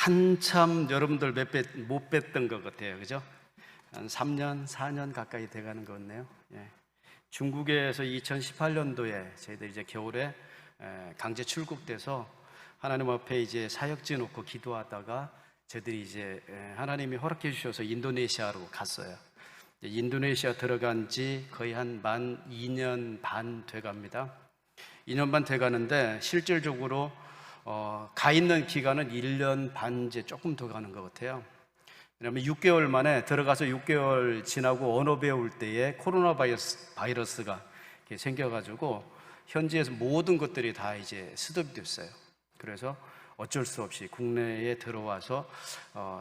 한참 여러분들 못 뵀던 것 같아요. 그죠? 한 3년, 4년 가까이 돼가는 것 같네요. 예. 중국에서 2018년도에 저희들 이제 겨울에 강제 출국돼서 하나님 앞에 이제 사역지 놓고 기도하다가 저희들이 이제 하나님이 허락해 주셔서 인도네시아로 갔어요. 인도네시아 들어간 지 거의 만 2년 반 돼갑니다. 2년 반 돼가는데 실질적으로 가 있는 기간은 1년 반 이제 조금 더 가는 것 같아요. 왜냐하면 6개월 만에 들어가서 6개월 지나고 언어 배울 때에 코로나 바이러스가 생겨가지고 현지에서 모든 것들이 다 이제 스톱이 됐어요. 그래서 어쩔 수 없이 국내에 들어와서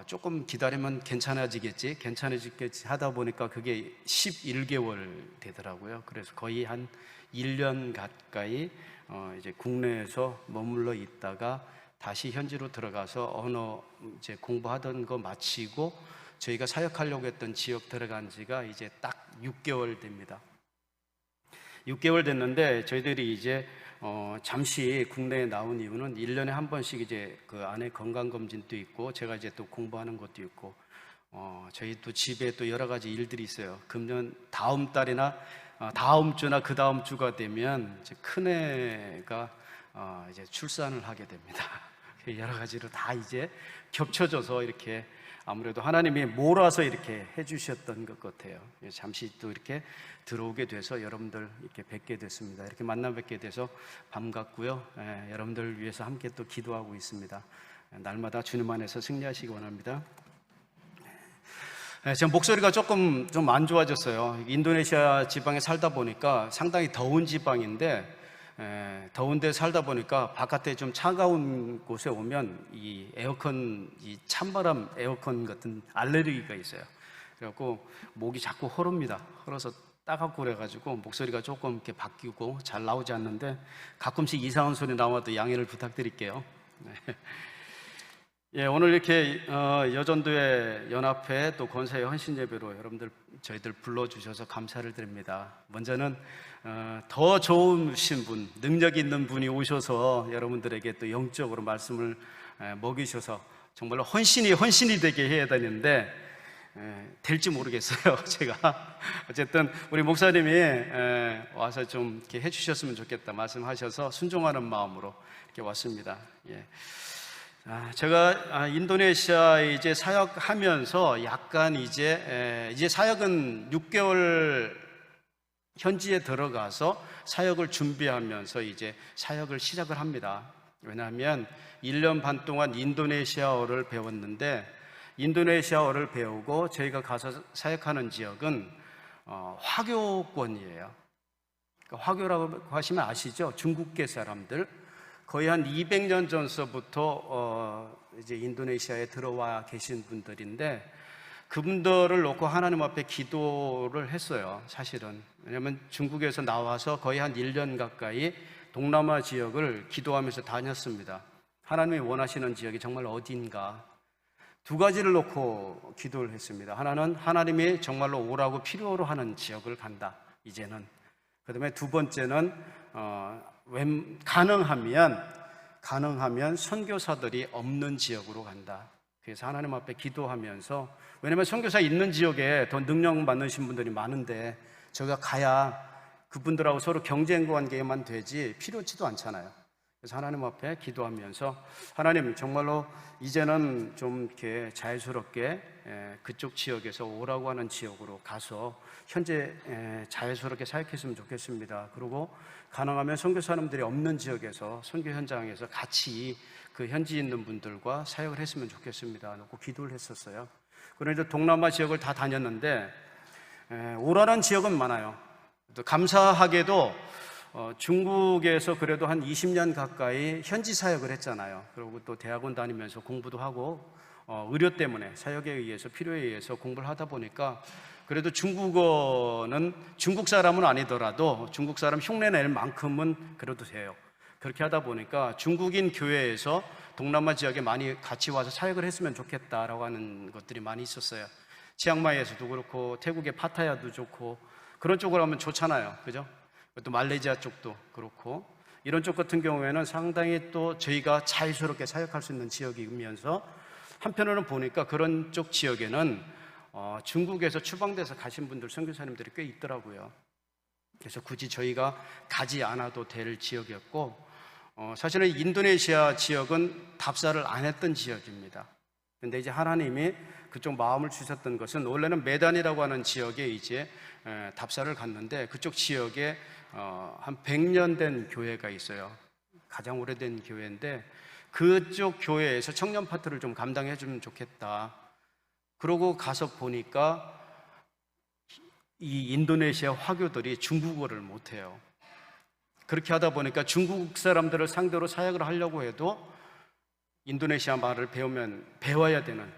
조금 기다리면 괜찮아지겠지 하다 보니까 그게 11개월 되더라고요. 그래서 거의 한 1년 가까이 이제 국내에서 머물러 있다가 다시 현지로 들어가서 언어 이제 공부하던 거 마치고 저희가 사역하려고 했던 지역 들어간 지가 이제 딱 6개월 됩니다. 6개월 됐는데 저희들이 이제 잠시 국내에 나온 이유는 1년에 한 번씩 이제 그 안에 건강검진도 있고 제가 이제 또 공부하는 것도 있고 저희 또 집에 또 여러 가지 일들이 있어요. 금년 다음 달이나 다음 주나 그 다음 주가 되면 이제 큰애가 이제 출산을 하게 됩니다. 여러 가지로 다 이제 겹쳐져서 이렇게 아무래도 하나님이 몰아서 이렇게 해주셨던 것 같아요. 잠시 또 이렇게 들어오게 돼서 여러분들 이렇게 뵙게 됐습니다. 이렇게 만나 뵙게 돼서 반갑고요. 여러분들 위해서 함께 또 기도하고 있습니다. 날마다 주님 안에서 승리하시기 원합니다. 제 목소리가 조금 좀 안 좋아졌어요. 인도네시아 지방에 살다 보니까 상당히 더운 지방인데 더운데 살다 보니까 바깥에 좀 차가운 곳에 오면 이 에어컨, 이 찬바람 에어컨 같은 알레르기가 있어요. 그래갖고 목이 자꾸 허릅니다. 허러서 따갑고 그래가지고 목소리가 조금 이렇게 바뀌고 잘 나오지 않는데 가끔씩 이상한 소리 나와도 양해를 부탁드릴게요. 네. 예, 오늘 이렇게 여전도의 연합회 또 권사의 헌신 예배로 여러분들 저희들 불러주셔서 감사를 드립니다. 먼저는 더 좋으신 분, 능력 있는 분이 오셔서 여러분들에게 또 영적으로 말씀을 먹이셔서 정말로 헌신이 되게 해야 되는데 될지 모르겠어요. 제가 어쨌든 우리 목사님이 와서 좀 이렇게 해주셨으면 좋겠다 말씀하셔서 순종하는 마음으로 이렇게 왔습니다. 예. 제가 인도네시아에 이제 사역하면서 약간 이제 사역은 6개월 현지에 들어가서 사역을 준비하면서 이제 사역을 시작을 합니다. 왜냐하면 1년 반 동안 인도네시아어를 배웠는데 인도네시아어를 배우고 저희가 가서 사역하는 지역은 화교권이에요. 그러니까 화교라고 하시면 아시죠? 중국계 사람들. 거의 한 200년 전서부터 이제 인도네시아에 들어와 계신 분들인데 그분들을 놓고 하나님 앞에 기도를 했어요. 사실은 왜냐하면 중국에서 나와서 거의 한 1년 가까이 동남아 지역을 기도하면서 다녔습니다. 하나님이 원하시는 지역이 정말 어딘가 두 가지를 놓고 기도를 했습니다. 하나는 하나님이 정말로 오라고 필요로 하는 지역을 간다. 이제는 그 다음에 두 번째는 가능하면 선교사들이 없는 지역으로 간다. 그래서 하나님 앞에 기도하면서 왜냐하면 선교사 있는 지역에 더 능력 많으신 분들이 많은데 저희가 가야 그분들하고 서로 경쟁 관계만 되지 필요치도 않잖아요. 그래서 하나님 앞에 기도하면서 하나님 정말로 이제는 좀 이렇게 자연스럽게 그쪽 지역에서 오라고 하는 지역으로 가서 현재 자연스럽게 사역했으면 좋겠습니다. 그리고 가능하면 선교사님들이 없는 지역에서 선교 현장에서 같이 그 현지에 있는 분들과 사역을 했으면 좋겠습니다. 놓고 기도를 했었어요. 그런데 동남아 지역을 다 다녔는데 오라는 지역은 많아요. 또 감사하게도 중국에서 그래도 한 20년 가까이 현지 사역을 했잖아요. 그리고 또 대학원 다니면서 공부도 하고 의료 때문에 사역에 의해서 필요에 의해서 공부를 하다 보니까 그래도 중국어는 중국 사람은 아니더라도 중국 사람 흉내 낼 만큼은 그래도 돼요. 그렇게 하다 보니까 중국인 교회에서 동남아 지역에 많이 같이 와서 사역을 했으면 좋겠다라고 하는 것들이 많이 있었어요. 치앙마이에서도 그렇고 태국의 파타야도 좋고 그런 쪽으로 하면 좋잖아요. 그죠? 또 말레이시아 쪽도 그렇고 이런 쪽 같은 경우에는 상당히 또 저희가 자유스럽게 사역할 수 있는 지역이면서 한편으로는 보니까 그런 쪽 지역에는 중국에서 추방돼서 가신 분들, 선교사님들이 꽤 있더라고요. 그래서 굳이 저희가 가지 않아도 될 지역이었고, 사실은 인도네시아 지역은 답사를 안 했던 지역입니다. 근데 이제 하나님이 그쪽 마음을 주셨던 것은, 원래는 메단이라고 하는 지역에 이제 답사를 갔는데, 그쪽 지역에 한 100년 된 교회가 있어요. 가장 오래된 교회인데, 그쪽 교회에서 청년 파트를 좀 감당해 주면 좋겠다. 그러고 가서 보니까 이 인도네시아 화교들이 중국어를 못해요. 그렇게 하다 보니까 중국 사람들을 상대로 사역을 하려고 해도 인도네시아 말을 배워야 되는,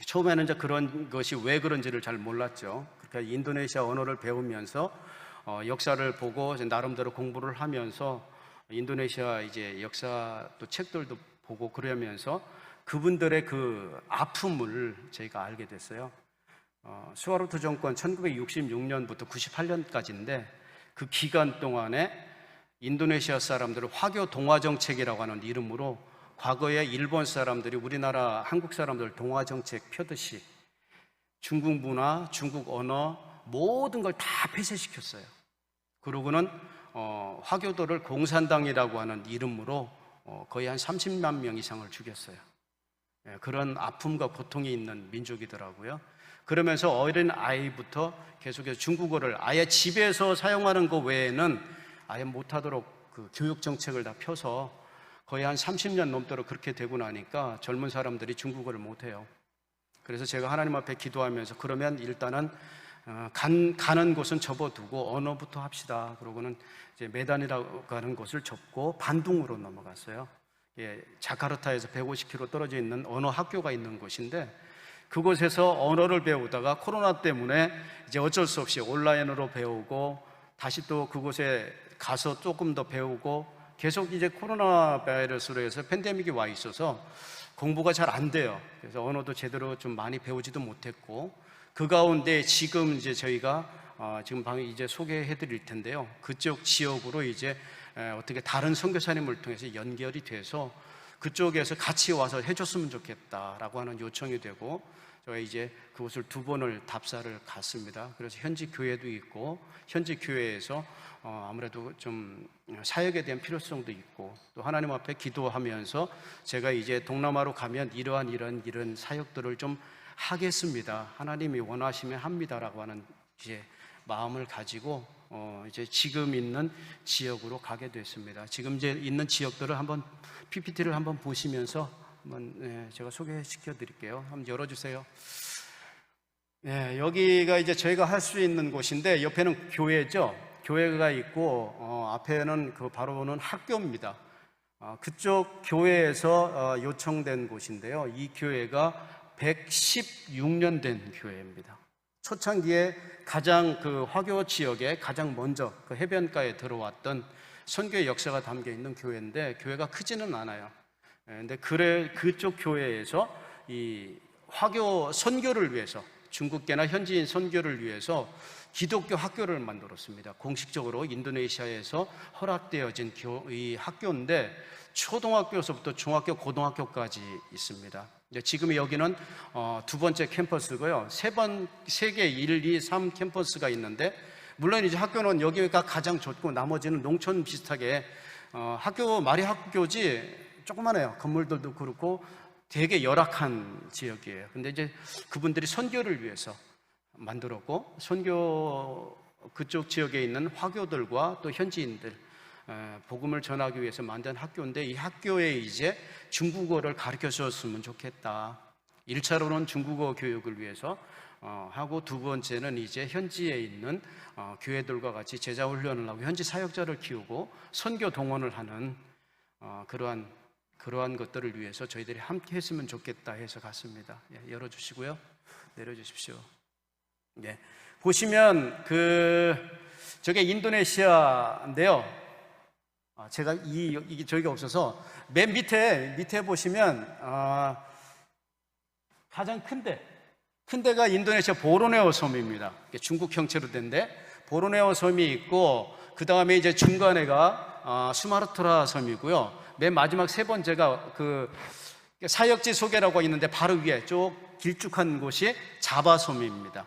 처음에는 이제 그런 것이 왜 그런지를 잘 몰랐죠. 그러니까 인도네시아 언어를 배우면서 역사를 보고 나름대로 공부를 하면서 인도네시아 이제 역사 또 책들도 보고 그러면서 그분들의 그 아픔을 저희가 알게 됐어요. 수하르토 정권 1966년부터 98년까지인데 그 기간 동안에 인도네시아 사람들은 화교 동화 정책이라고 하는 이름으로 과거에 일본 사람들이 우리나라 한국 사람들 동화 정책 펴듯이 중국 문화, 중국 언어 모든 걸 다 폐쇄시켰어요. 그러고는 화교도를 공산당이라고 하는 이름으로 거의 한 30만 명 이상을 죽였어요. 그런 아픔과 고통이 있는 민족이더라고요. 그러면서 어린 아이부터 계속해서 중국어를 아예 집에서 사용하는 것 외에는 아예 못하도록 그 교육 정책을 다 펴서 거의 한 30년 넘도록 그렇게 되고 나니까 젊은 사람들이 중국어를 못해요. 그래서 제가 하나님 앞에 기도하면서, 그러면 일단은 가는 곳은 접어두고 언어부터 합시다. 그러고는 이제 메단이라고 하는 곳을 접고 반둥으로 넘어갔어요. 자카르타에서 150km 떨어져 있는 언어 학교가 있는 곳인데, 그곳에서 언어를 배우다가 코로나 때문에 이제 어쩔 수 없이 온라인으로 배우고, 다시 또 그곳에 가서 조금 더 배우고, 계속 이제 코로나 바이러스로 해서 팬데믹이 와 있어서 공부가 잘 안 돼요. 그래서 언어도 제대로 좀 많이 배우지도 못했고, 그 가운데 지금 이제 저희가 지금 방에 이제 소개해 드릴 텐데요. 그쪽 지역으로 이제 어떻게 다른 선교사님을 통해서 연결이 돼서 그쪽에서 같이 와서 해줬으면 좋겠다라고 하는 요청이 되고, 저희가 이제 그곳을 2번을 답사를 갔습니다. 그래서 현지 교회도 있고, 현지 교회에서 아무래도 좀 사역에 대한 필요성도 있고, 또 하나님 앞에 기도하면서 제가 이제 동남아로 가면 이런 사역들을 좀 하겠습니다. 하나님이 원하시면 합니다라고 하는 이제 마음을 가지고 이제 지금 있는 지역으로 가게 됐습니다. 지금 이제 있는 지역들을 한번 PPT를 한번 보시면서 한번 제가 소개시켜 드릴게요. 한번 열어주세요. 여기가 이제 저희가 할 수 있는 곳인데, 옆에는 교회죠. 교회가 있고 앞에는 그 바로는 학교입니다. 그쪽 교회에서 요청된 곳인데요. 이 교회가 116년 된 교회입니다. 초창기에 가장 그 화교 지역에 가장 먼저 그 해변가에 들어왔던 선교의 역사가 담겨 있는 교회인데, 교회가 크지는 않아요. 근데 그쪽 교회에서 이 화교 선교를 위해서, 중국계나 현지인 선교를 위해서 기독교 학교를 만들었습니다. 공식적으로 인도네시아에서 허락되어진 이 학교인데, 초등학교에서부터 중학교, 고등학교까지 있습니다. 지금 여기는 2번째 캠퍼스고요. 3개 1, 2, 3 캠퍼스가 있는데, 물론 이제 학교는 여기가 가장 좋고 나머지는 농촌 비슷하게 말이 학교지 조그만해요. 건물들도 그렇고 되게 열악한 지역이에요. 근데 이제 그분들이 선교를 위해서 만들었고, 그쪽 지역에 있는 화교들과 또 현지인들 복음을 전하기 위해서 만든 학교인데, 이 학교에 이제 중국어를 가르쳐 줬으면 좋겠다. 1차로는 중국어 교육을 위해서 하고, 2번째는 이제 현지에 있는 교회들과 같이 제자 훈련을 하고 현지 사역자를 키우고 선교 동원을 하는 그러한 것들을 위해서 저희들이 함께 했으면 좋겠다 해서 갔습니다. 열어주시고요. 내려주십시오. 보시면 저게 인도네시아인데요. 제가 이게 저희가 없어서 맨 밑에 보시면 가장 큰 데가 인도네시아 보르네오 섬입니다. 중국 형체로 된데 보르네오 섬이 있고, 그 다음에 이제 중간에가 수마트라 섬이고요. 맨 마지막 3번째가 그 사역지 소개라고 있는데 바로 위에 쭉 길쭉한 곳이 자바섬입니다.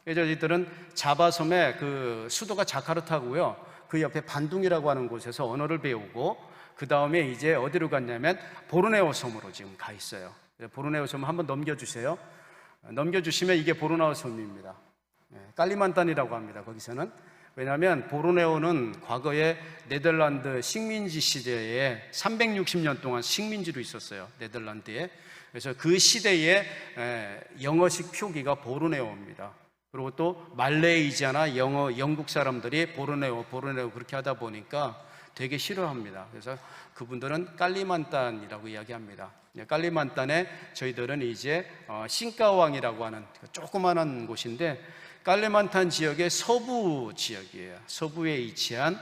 저희들은 자바섬의 그 수도가 자카르타고요. 그 옆에 반둥이라고 하는 곳에서 언어를 배우고 그 다음에 이제 어디로 갔냐면 보르네오 섬으로 지금 가 있어요. 보르네오 섬 한번 넘겨주세요. 넘겨주시면 이게 보르네오 섬입니다. 깔리만탄이라고 합니다. 거기서는. 왜냐하면 보르네오는 과거에 네덜란드 식민지 시대에 360년 동안 식민지로 있었어요. 네덜란드에. 그래서 그 시대에 영어식 표기가 보르네오입니다. 그리고 또 말레이시아나 영국 사람들이 보르네오 그렇게 하다 보니까 되게 싫어합니다. 그래서 그분들은 깔리만탄이라고 이야기합니다. 깔리만탄에 저희들은 이제 싱카왕이라고 하는 조그마한 곳인데 깔리만탄 지역의 서부 지역이에요. 서부에 위치한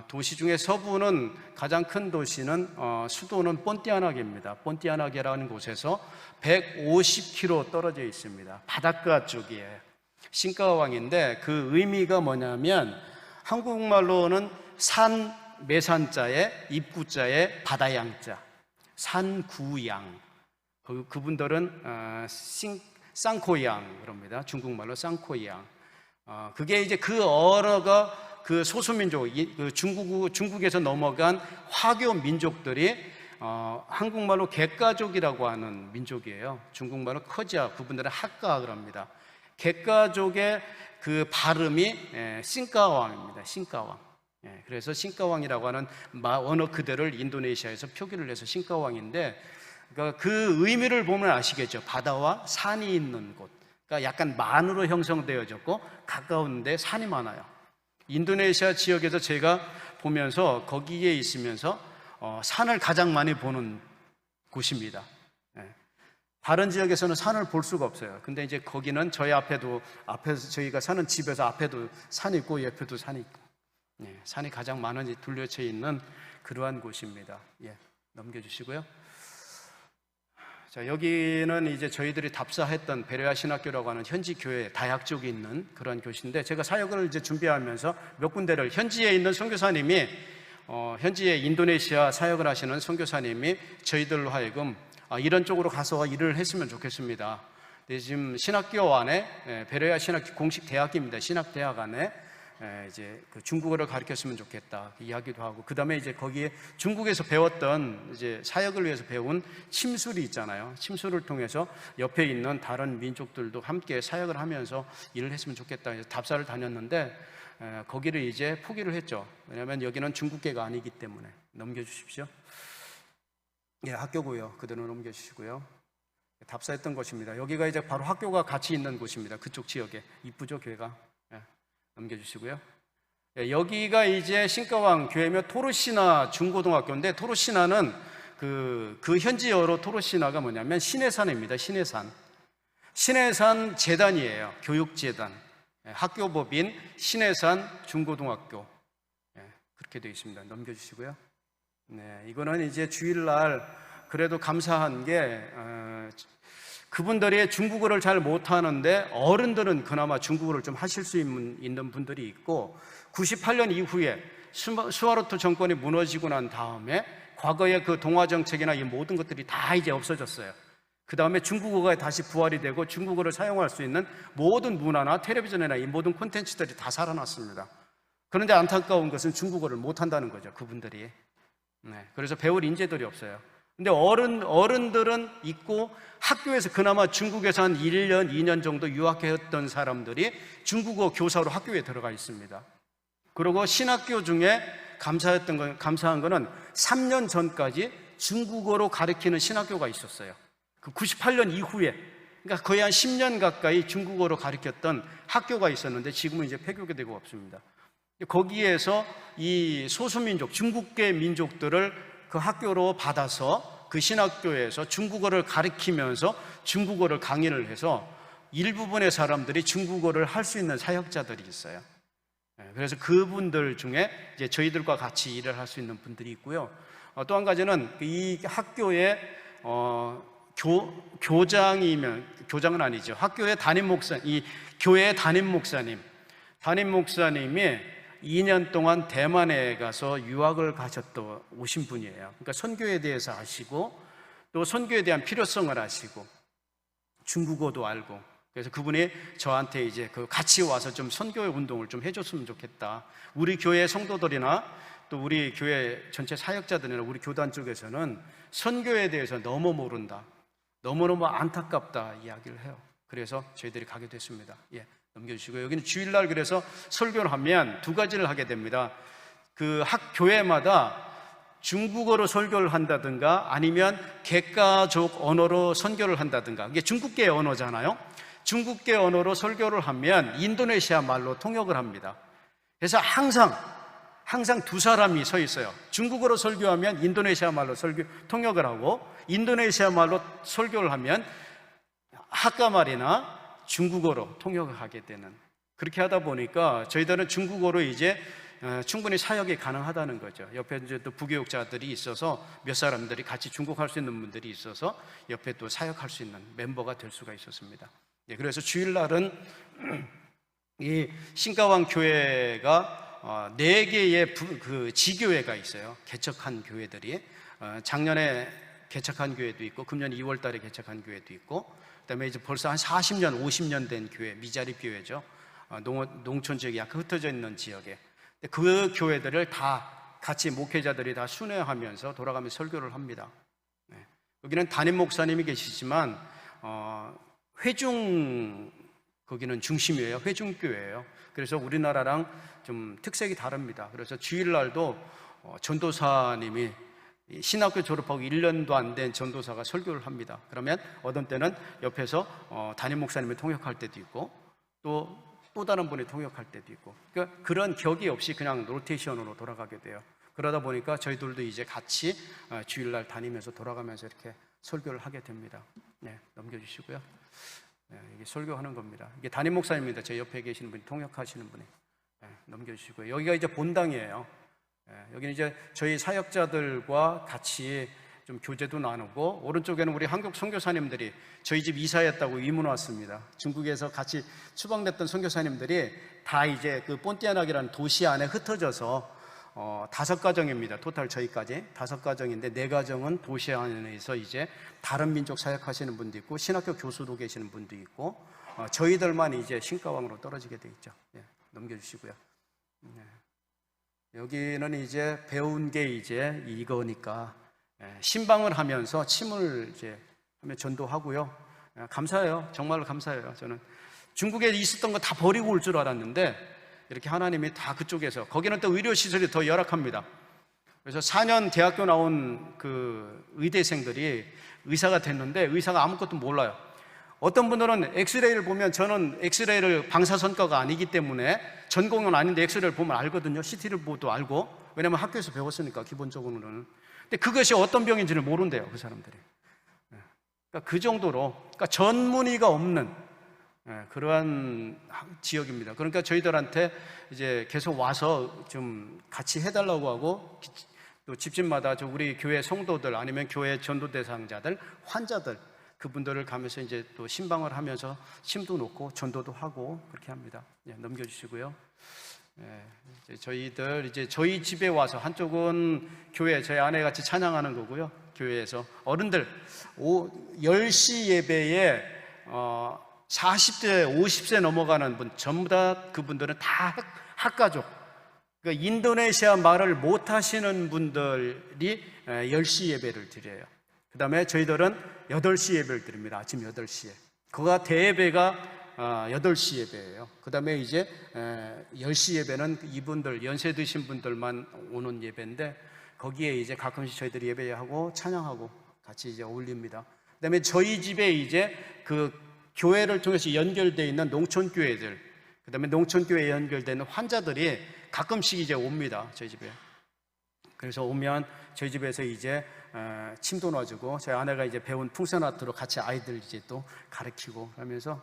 도시 중에 서부는 가장 큰 도시는 수도는 본티아나게입니다. 본티아나게라는 곳에서 150km 떨어져 있습니다. 바닷가 쪽이에요. 싱카왕인데 그 의미가 뭐냐면 한국말로는 산 매산자에 입구자에 바다양자 산구양. 그분들은 쌍코양 그럽니다. 중국말로 쌍코양. 그게 이제 그 언어가 그 소수민족, 중국에서 넘어간 화교 민족들이 한국말로 객가족이라고 하는 민족이에요. 중국말로 커지아, 그분들은 학가 그럽니다. 객가족의 그 발음이 싱카왕입니다. 싱카왕. 그래서 싱카왕이라고 하는 언어 그대를 인도네시아에서 표기를 해서 싱카왕인데 그러니까 그 의미를 보면 아시겠죠. 바다와 산이 있는 곳. 그러니까 약간 만으로 형성되어졌고 가까운데 산이 많아요. 인도네시아 지역에서 제가 보면서 거기에 있으면서 산을 가장 많이 보는 곳입니다. 다른 지역에서는 산을 볼 수가 없어요. 근데 이제 거기는 저희 앞에서 저희가 사는 집에서 앞에도 산이 있고 옆에도 산이 있고 산이 가장 많이 둘러쳐 있는 그러한 곳입니다. 넘겨주시고요. 자, 여기는 이제 저희들이 답사했던 베레아 신학교라고 하는 현지 교회 다약 쪽에 있는 그런 교실인데 제가 사역을 이제 준비하면서 몇 군데를 현지에 있는 선교사님이 현지에 인도네시아 사역을 하시는 선교사님이 저희들로 하여금 이런 쪽으로 가서 일을 했으면 좋겠습니다. 지금 신학교 안에 베레아 신학교 공식 대학입니다. 신학대학 안에 이제 그 중국어를 가르쳤으면 좋겠다 이야기도 하고 그 다음에 이제 거기에 중국에서 배웠던 이제 사역을 위해서 배운 침술이 있잖아요. 침술을 통해서 옆에 있는 다른 민족들도 함께 사역을 하면서 일을 했으면 좋겠다 해서 답사를 다녔는데 거기를 이제 포기를 했죠. 왜냐하면 여기는 중국계가 아니기 때문에. 넘겨주십시오. 학교고요. 그대로 넘겨주시고요. 답사했던 곳입니다. 여기가 이제 바로 학교가 같이 있는 곳입니다. 그쪽 지역에. 이쁘죠, 교회가. 넘겨주시고요. 여기가 이제 싱카왕 교회며 토르시나 중고등학교인데 토르시나는 그 현지어로 토르시나가 뭐냐면 신의 산입니다. 신의 산. 신의 산 재단이에요. 교육재단. 학교법인 신의 산 중고등학교. 그렇게 되어 있습니다. 넘겨주시고요. 이거는 이제 주일날 그래도 감사한 게 그분들이 중국어를 잘 못하는데 어른들은 그나마 중국어를 좀 하실 수 있는 분들이 있고 98년 이후에 수하르토 정권이 무너지고 난 다음에 과거의 그 동화 정책이나 이 모든 것들이 다 이제 없어졌어요. 그 다음에 중국어가 다시 부활이 되고 중국어를 사용할 수 있는 모든 문화나 텔레비전이나 이 모든 콘텐츠들이 다 살아났습니다. 그런데 안타까운 것은 중국어를 못한다는 거죠. 그분들이. 그래서 배울 인재들이 없어요. 근데 어른들은 있고 학교에서 그나마 중국에서 한 1년, 2년 정도 유학했던 사람들이 중국어 교사로 학교에 들어가 있습니다. 그리고 신학교 중에 감사한 거는 3년 전까지 중국어로 가르치는 신학교가 있었어요. 그 98년 이후에, 그러니까 거의 한 10년 가까이 중국어로 가르쳤던 학교가 있었는데 지금은 이제 폐교가 되고 없습니다. 거기에서 이 소수민족, 중국계 민족들을 그 학교로 받아서 그 신학교에서 중국어를 가르치면서 중국어를 강의를 해서 일부분의 사람들이 중국어를 할 수 있는 사역자들이 있어요. 그래서 그분들 중에 이제 저희들과 같이 일을 할 수 있는 분들이 있고요. 또 한 가지는 이 학교의 교장은 아니죠. 학교의 이 교회의 담임 목사님이 2년 동안 대만에 가서 유학을 오신 분이에요. 그러니까 선교에 대해서 아시고 또 선교에 대한 필요성을 아시고 중국어도 알고, 그래서 그분이 저한테 이제 같이 와서 좀 선교의 운동을 좀 해줬으면 좋겠다. 우리 교회 성도들이나 또 우리 교회 전체 사역자들이나 우리 교단 쪽에서는 선교에 대해서 너무 모른다, 너무너무 안타깝다 이야기를 해요. 그래서 저희들이 가게 됐습니다. 넘겨주시고요. 여기는 주일날 그래서 설교를 하면 두 가지를 하게 됩니다. 그 학 교회마다 중국어로 설교를 한다든가 아니면 개가족 언어로 선교를 한다든가, 이게 중국계 언어잖아요. 중국계 언어로 설교를 하면 인도네시아 말로 통역을 합니다. 그래서 항상 두 사람이 서 있어요. 중국어로 설교하면 인도네시아 말로 통역을 하고, 인도네시아 말로 설교를 하면 학가말이나 중국어로 통역을 하게 되는, 그렇게 하다 보니까 저희들은 중국어로 이제 충분히 사역이 가능하다는 거죠. 옆에 이제 또 부교육자들이 있어서 몇 사람들이 같이 중국할 수 있는 분들이 있어서 옆에 또 사역할 수 있는 멤버가 될 수가 있었습니다. 그래서 주일날은 이 신가왕 교회가 4개의 그 지교회가 있어요. 개척한 교회들이 작년에 개척한 교회도 있고 금년 2월 달에 개척한 교회도 있고, 그다음에 이제 벌써 한 40년, 50년 된 교회, 미자립 교회죠. 농촌 지역이 약간 흩어져 있는 지역에 그 교회들을 다 같이 목회자들이 다 순회하면서 돌아가면서 설교를 합니다. 여기는 담임 목사님이 계시지만 회중, 거기는 중심이에요. 회중교회예요. 그래서 우리나라랑 좀 특색이 다릅니다. 그래서 주일날도 전도사님이 신학교 졸업하고 1년도 안 된 전도사가 설교를 합니다. 그러면 어떤 때는 옆에서 담임 목사님이 통역할 때도 있고 또 다른 분이 통역할 때도 있고, 그러니까 그런 격이 없이 그냥 로테이션으로 돌아가게 돼요. 그러다 보니까 저희들도 이제 같이 주일날 다니면서 돌아가면서 이렇게 설교를 하게 됩니다. 넘겨주시고요. 이게 설교하는 겁니다. 이게 담임 목사님입니다. 제 옆에 계시는 분이, 통역하시는 분이. 넘겨주시고요. 여기가 이제 본당이에요. 여기는 이제 저희 사역자들과 같이 좀 교제도 나누고, 오른쪽에는 우리 한국 선교사님들이 저희 집 이사했다고 이문 왔습니다. 중국에서 같이 추방됐던 선교사님들이 다 이제 그 본티아낙이라는 도시 안에 흩어져서 5가정입니다. 토탈 저희까지 5가정인데 4가정은 도시 안에서 이제 다른 민족 사역하시는 분도 있고 신학교 교수도 계시는 분도 있고, 저희들만 이제 신가왕으로 떨어지게 돼 있죠. 넘겨주시고요. 여기는 이제 배운 게 이제 이거니까 신방을 하면서 침을 이제 하면 전도하고요. 감사해요. 정말로 감사해요. 저는 중국에 있었던 거 다 버리고 올 줄 알았는데 이렇게 하나님이 다 그쪽에서, 거기는 또 의료시설이 더 열악합니다. 그래서 4년 대학교 나온 그 의대생들이 의사가 됐는데 의사가 아무것도 몰라요. 어떤 분들은 엑스레이를 보면, 저는 엑스레이를 방사선과가 아니기 때문에 전공은 아닌데 엑스레이를 보면 알거든요. CT를 보도 알고, 왜냐면 학교에서 배웠으니까 기본적으로는. 근데 그것이 어떤 병인지를 모른대요, 그 사람들이. 그러니까 그 정도로, 그러니까 전문의가 없는 그러한 지역입니다. 그러니까 저희들한테 이제 계속 와서 좀 같이 해달라고 하고, 또 집집마다 우리 교회 성도들 아니면 교회 전도 대상자들, 환자들, 그분들을 가면서 이제 또 신방을 하면서 침도 놓고 전도도 하고 그렇게 합니다. 넘겨주시고요. 이제 저희들 이제 저희 집에 와서, 한쪽은 교회, 저희 아내 같이 찬양하는 거고요. 교회에서 어른들 10시 예배에 40대, 50세 넘어가는 분, 전부 다 그분들은 다 학가족, 그러니까 인도네시아 말을 못 하시는 분들이 10시 예배를 드려요. 그 다음에 저희들은 8시 예배를 드립니다. 아침 8시에. 그가 대예배가 8시 예배예요. 그 다음에 이제 10시 예배는 이분들, 연세 드신 분들만 오는 예배인데, 거기에 이제 가끔씩 저희들이 예배하고 찬양하고 같이 이제 어울립니다. 그 다음에 저희 집에 이제 그 교회를 통해서 연결되어 있는 농촌교회들, 그 다음에 농촌교회에 연결되는 환자들이 가끔씩 이제 옵니다. 저희 집에. 그래서 오면 저희 집에서 이제 침도 놔주고, 저희 아내가 이제 배운 풍선아트로 같이 아이들 이제 또 가르치고 하면서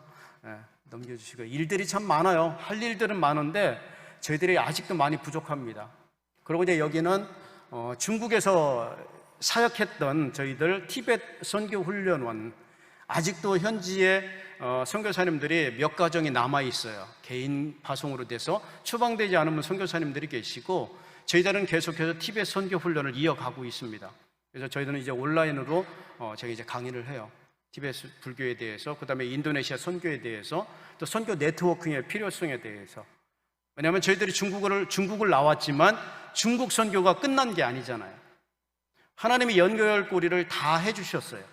넘겨주시고, 일들이 참 많아요. 할 일들은 많은데 저희들이 아직도 많이 부족합니다. 그리고 이제 여기는 중국에서 사역했던 저희들 티벳 선교훈련원, 아직도 현지에 선교사님들이 몇 가정이 남아 있어요. 개인 파송으로 돼서 추방되지 않으면 선교사님들이 계시고, 저희들은 계속해서 티벳 선교 훈련을 이어가고 있습니다. 그래서 저희들은 이제 온라인으로 제가 이제 강의를 해요. 티베트 불교에 대해서, 그 다음에 인도네시아 선교에 대해서, 또 선교 네트워킹의 필요성에 대해서. 왜냐하면 저희들이 중국을 나왔지만 중국 선교가 끝난 게 아니잖아요. 하나님이 연결고리를 다 해주셨어요.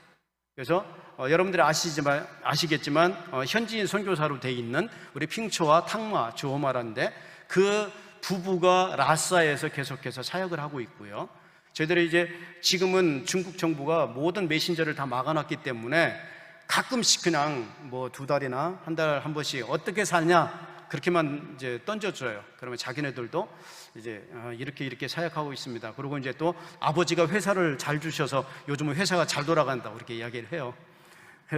그래서 여러분들이 아시겠지만 현지인 선교사로 돼 있는 우리 핑초와 탕마 주오마라인데, 그 부부가 라싸에서 계속해서 사역을 하고 있고요. 저희들이 이제 지금은 중국 정부가 모든 메신저를 다 막아놨기 때문에 가끔씩 그냥 뭐 2달이나 한 달 한 번씩 어떻게 사냐 그렇게만 이제 던져줘요. 그러면 자기네들도 이제 이렇게 사역하고 있습니다. 그리고 이제 또 아버지가 회사를 잘 주셔서 요즘은 회사가 잘 돌아간다고 이렇게 이야기를 해요.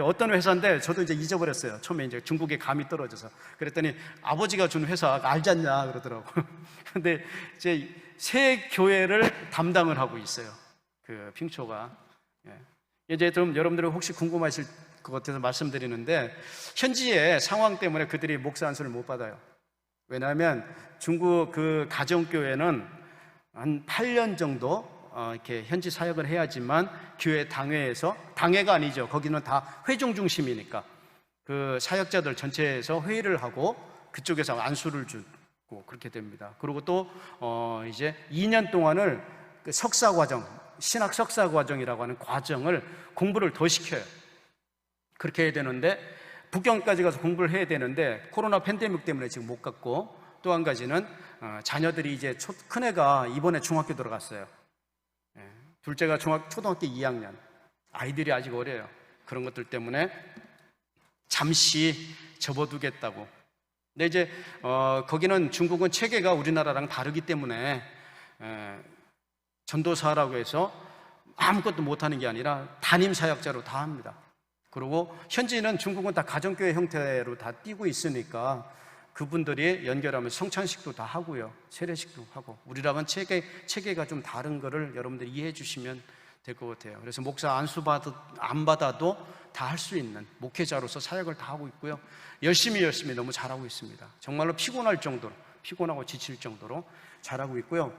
어떤 회사인데 저도 이제 잊어버렸어요. 처음에 이제 중국에 감이 떨어져서. 그랬더니 아버지가 준 회사 알지 않냐 그러더라고. 근데 이제 새 교회를 담당을 하고 있어요. 그 핑초가. 이제 좀 여러분들이 혹시 궁금하실 것 같아서 말씀드리는데, 현지의 상황 때문에 그들이 목사 안수를 못 받아요. 왜냐하면 중국 그 가정교회는 한 8년 정도 이렇게 현지 사역을 해야지만 교회 당회에서, 당회가 아니죠. 거기는 다 회종 중심이니까 그 사역자들 전체에서 회의를 하고 그쪽에서 안수를 주고 그렇게 됩니다. 그리고 또 이제 2년 동안을 그 석사 과정, 신학 석사 과정이라고 하는 과정을 공부를 더 시켜요. 그렇게 해야 되는데, 북경까지 가서 공부를 해야 되는데 코로나 팬데믹 때문에 지금 못 갔고, 또 한 가지는 자녀들이 이제 큰애가 이번에 중학교 들어갔어요. 둘째가 초등학교 2학년. 아이들이 아직 어려요. 그런 것들 때문에 잠시 접어두겠다고. 근데 이제 거기는 중국은 체계가 우리나라랑 다르기 때문에 전도사라고 해서 아무것도 못하는 게 아니라 담임 사역자로 다 합니다. 그리고 현지는 중국은 다 가정교회 형태로 다 띄고 있으니까 그분들이 연결하면 성찬식도 다 하고요, 세례식도 하고. 우리랑은 체계가 좀 다른 거를 여러분들이 이해해 주시면 될 것 같아요. 그래서 목사 안수 안 받아도 다 할 수 있는 목회자로서 사역을 다 하고 있고요. 열심히 너무 잘하고 있습니다. 정말로 피곤할 정도로, 피곤하고 지칠 정도로 잘하고 있고요.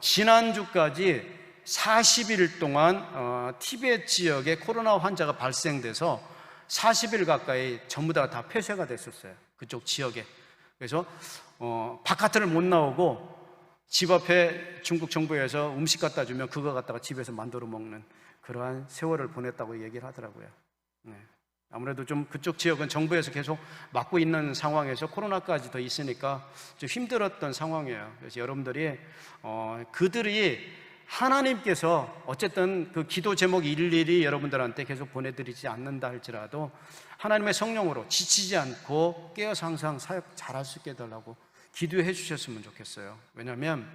지난주까지 40일 동안 티베트 지역에 코로나 환자가 발생돼서 40일 가까이 전부 다 폐쇄가 됐었어요. 그쪽 지역에. 그래서 바깥을 못 나오고 집 앞에 중국 정부에서 음식 갖다 주면 그거 갖다가 집에서 만들어 먹는 그러한 세월을 보냈다고 얘기를 하더라고요. 아무래도 좀 그쪽 지역은 정부에서 계속 막고 있는 상황에서 코로나까지 더 있으니까 좀 힘들었던 상황이에요. 그래서 여러분들이 그들이 하나님께서 어쨌든 그 기도 제목 일일이 여러분들한테 계속 보내드리지 않는다 할지라도 하나님의 성령으로 지치지 않고 깨어서 항상 사역 잘할 수 있게 해달라고 기도해 주셨으면 좋겠어요. 왜냐하면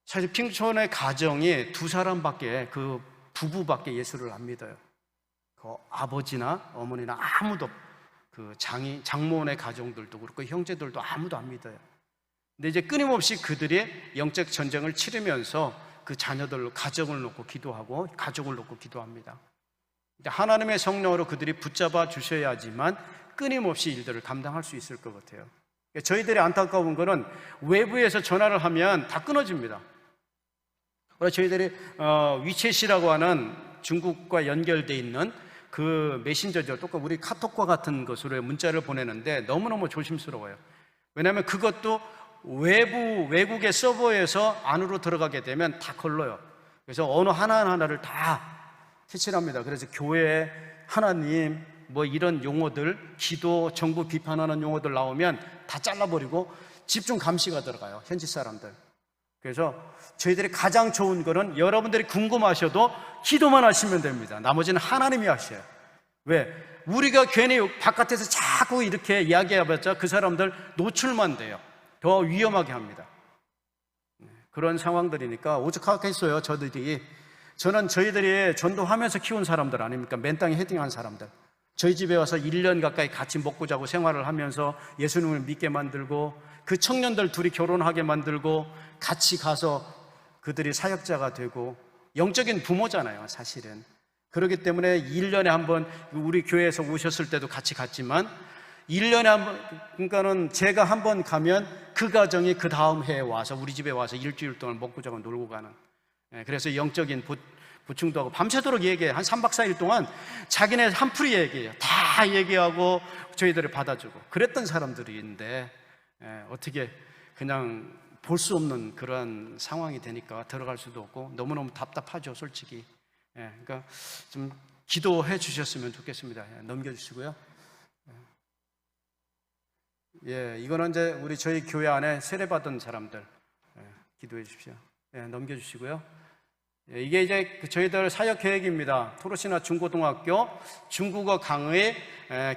사실 핑촌의 가정이 2사람밖에, 그 부부밖에 예수를 안 믿어요. 그 아버지나 어머니나 아무도, 그 장모의 가정들도 그렇고 형제들도 아무도 안 믿어요. 근데 이제 끊임없이 그들이 영적 전쟁을 치르면서 그 자녀들로 가정을 놓고 기도하고 가족을 놓고 기도합니다. 하나님의 성령으로 그들이 붙잡아 주셔야지만 끊임없이 일들을 감당할 수 있을 것 같아요. 저희들의 안타까운 거는 외부에서 전화를 하면 다 끊어집니다. 저희들이 위챗이라고 하는 중국과 연결되어 있는 그 메신저죠. 똑같이 우리 카톡과 같은 것으로 문자를 보내는데 너무너무 조심스러워요. 왜냐하면 그것도 외국의 서버에서 안으로 들어가게 되면 다 걸러요. 그래서 언어 하나하나를 다 캐치합니다. 그래서 교회, 하나님, 뭐 이런 용어들, 기도, 정부 비판하는 용어들 나오면 다 잘라버리고 집중 감시가 들어가요, 현지 사람들. 그래서 저희들이 가장 좋은 거는 여러분들이 궁금하셔도 기도만 하시면 됩니다. 나머지는 하나님이 하셔요. 왜? 우리가 괜히 바깥에서 자꾸 이렇게 이야기해봤자 그 사람들 노출만 돼요. 더 위험하게 합니다. 그런 상황들이니까 오죽하겠어요. 저는 저희들이 전도하면서 키운 사람들 아닙니까? 맨 땅에 헤딩한 사람들. 저희 집에 와서 1년 가까이 같이 먹고 자고 생활을 하면서 예수님을 믿게 만들고, 그 청년들 둘이 결혼하게 만들고, 같이 가서 그들이 사역자가 되고, 영적인 부모잖아요, 사실은. 그렇기 때문에 1년에 한 번 우리 교회에서 오셨을 때도 같이 갔지만 1년에 한 번, 그러니까는 제가 한 번 가면 그 가정이 그 다음 해에 와서 우리 집에 와서 일주일 동안 먹고 자고 놀고 가는. 그래서 영적인 보충도 하고 밤새도록 얘기해. 한 3박 4일 동안 자기네 한풀이 얘기해요. 다 얘기하고 저희들을 받아주고 그랬던 사람들인데 어떻게 그냥 볼 수 없는 그런 상황이 되니까 들어갈 수도 없고 너무너무 답답하죠, 솔직히. 그러니까 좀 기도해 주셨으면 좋겠습니다. 넘겨주시고요. 이거는 이제 저희 교회 안에 세례받은 사람들 기도해 주십시오. 넘겨주시고요. 이게 이제 저희들 사역 계획입니다. 토로시나 중고등학교 중국어 강의,